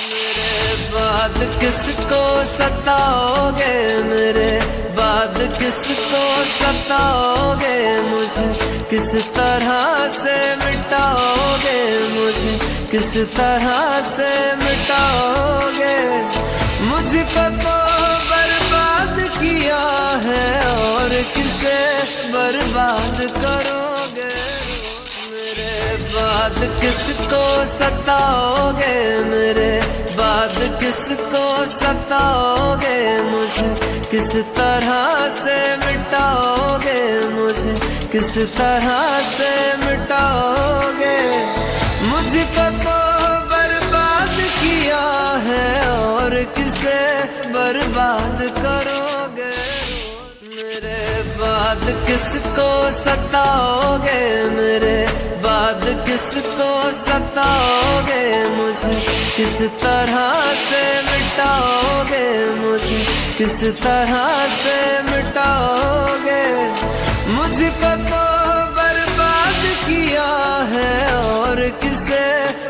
मेरे बाद किसको सताओगे, मेरे बाद किसको सताओगे, मुझे किस तरह से मिटाओगे, मुझे किस तरह से मिटाओगे। मुझको तो बर्बाद किया है और किसे बर्बाद करोगे। मेरे बाद किसको सताओगे, मेरे बाद किसको सताओगे, मुझे किस तरह से मिटाओगे, मुझे किस तरह से मिटाओगे। मुझको तो बर्बाद किया है और किसे बर्बाद करोगे। मेरे बाद किसको सताओगे, मेरे बाद किसको सताओगे, मुझे किस तरह से मिटाओगे, मुझे किस तरह से मिटाओगे। मुझको तो बर्बाद किया है और किसे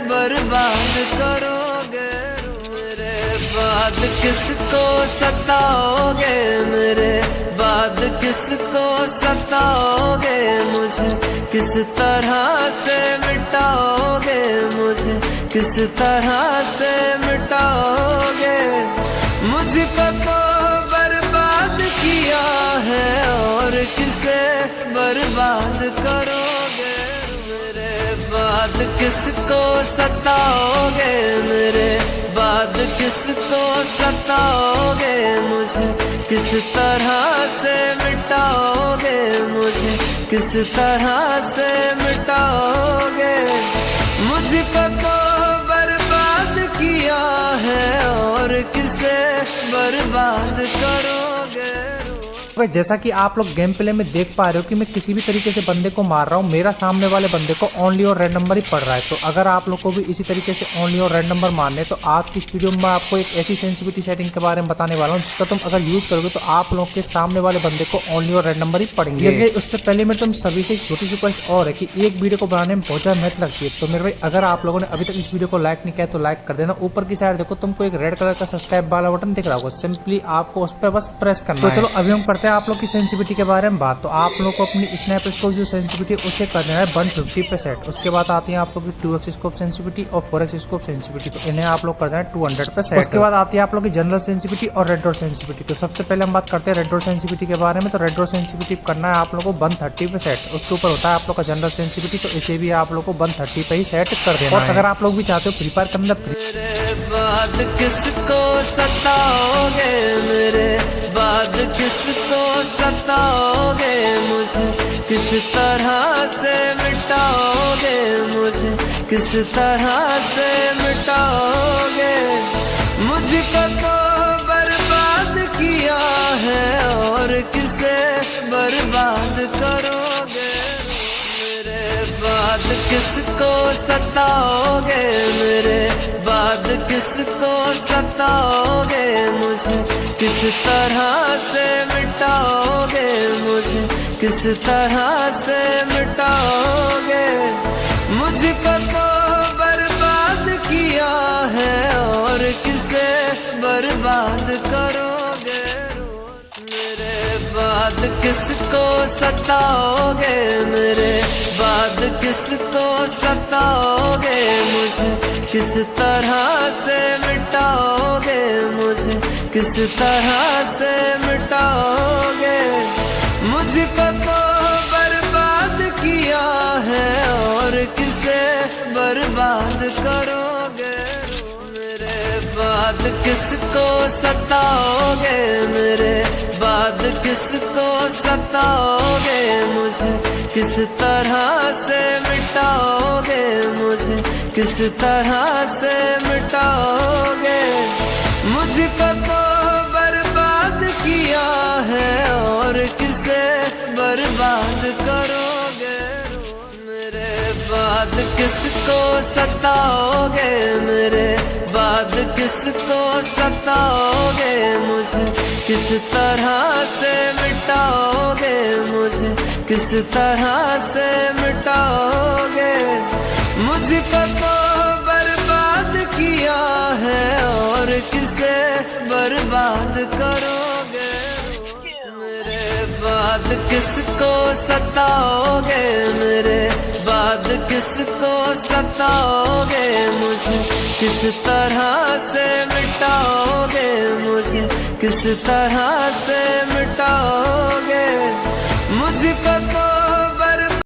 बर्बाद करोगे। मेरे बाद किसको सताओगे, मेरे बाद किसको सताओगे, मुझे किस तरह से मिटाओगे, मुझे किस तरह से मिटाओगे। मुझको तो बर्बाद किया है और किसे बर्बाद करोगे। मेरे बाद किसको सताओगे, मेरे बाद किसको सताओगे, मुझे किस तरह से मिटाओगे, मुझे किस तरह से मिटाओगे। मुझको तो बर्बाद किया है और किसे बर्बाद करोगे। जैसा कि आप लोग गेम प्ले में देख पा रहे हो कि मैं किसी भी तरीके से बंदे को मार रहा हूँ, मेरा सामने वाले बंदे को ओनली और रेड नंबर ही पड़ रहा है। तो अगर आप लोग को भी इसी तरीके से ओनली और रेड नंबर मारने, तो आज की इस वीडियो में मैं आपको एक ऐसी सेंसिटिविटी सेटिंग के बारे में बताने वाला हूँ जिसका तुम अगर यूज करोगे तो आप लोग के सामने वाले बंदे को ओनली और रेड नंबर ही पड़ेंगे। उससे पहले मेरे तुम सभी से एक छोटी सी रिक्वेस्ट और है कि एक वीडियो को बनाने में बहुत ज्यादा मेहनत लगती है। तो मेरे भाई अगर आप लोगों ने अभी तक इस वीडियो को लाइक नहीं किया तो लाइक कर देना। ऊपर की साइड देखो तुमको एक रेड कलर का सब्सक्राइब वाला बटन दिख रहा होगा, सिंपली आपको उस पर बस प्रेस करना है। तो चलो अभी हम करते हैं आप लोग की सेंसिटिविटी के बारे में बात। तो आप लोग को अपनी स्नैप स्कोप जो सेंसिटिविटी उसे करना है 150 पे सेट। उसके बाद आती है आप लोग की 2x स्कोप सेंसिटिविटी और 4x स्कोप सेंसिटिविटी, तो इन्हें आप लोग करना है 200 पे सेट। उसके बाद आती है आप लोग की जनरल सेंसिटिविटी और रेड डॉट सेंसिटिविटी। तो सबसे पहले हम बात करते हैं रेड डॉट सेंसिटिविटी के बारे में। तो रेड डॉट सेंसिटिविटी करना है आप लोग को 130 पे सेट। उसके ऊपर होता है आप लोग का जनरल सेंसिटिविटी, तो इसे भी आप लोग को 130 पे ही सेट कर देना है। अगर आप लोग भी चाहते हो फ्री फायर के अंदर बाद किसको सताओगे, मेरे बाद किसको सताओगे, मुझे किस तरह से मिटाओगे, मुझे किस तरह से मिटाओगे। मुझको तो बर्बाद किया है और किसे बर्बाद करोगे। मेरे बाद किसको सताओगे, मेरे बाद किसको सताओगे, मुझे किस तरह से मिटाओगे, मुझे किस तरह से मिटाओगे। मुझको तो बर्बाद किया है और किसे बर्बाद करोगे। मेरे बाद किसको सताओगे, मेरे बाद किसको सताओगे, मुझे किस तरह से मिटाओगे, मुझे किस तरह से मिटाओगे। मुझको तो बर्बाद किया है और किसे बर्बाद करोगे। मेरे बाद किसको सताओगे, मेरे बाद किसको सताओगे, मुझे किस तरह से मिटाओगे, मुझे किस तरह से मिटाओगे। मुझको तो बर्बाद किया है और किसे बर्बाद करोगे। मेरे बाद किसको सताओगे, मेरे बाद किसको सताओगे, मुझे किस तरह से मिटाओगे, मुझे किस तरह से मिटाओगे। मुझको तो बर्बाद किया है किसे बर्बाद करोगे, मेरे बाद किसको सताओगे, मेरे बाद किसको सताओगे, मुझे किस तरह से मिटाओगे, मुझे किस तरह से मिटाओगे, मुझको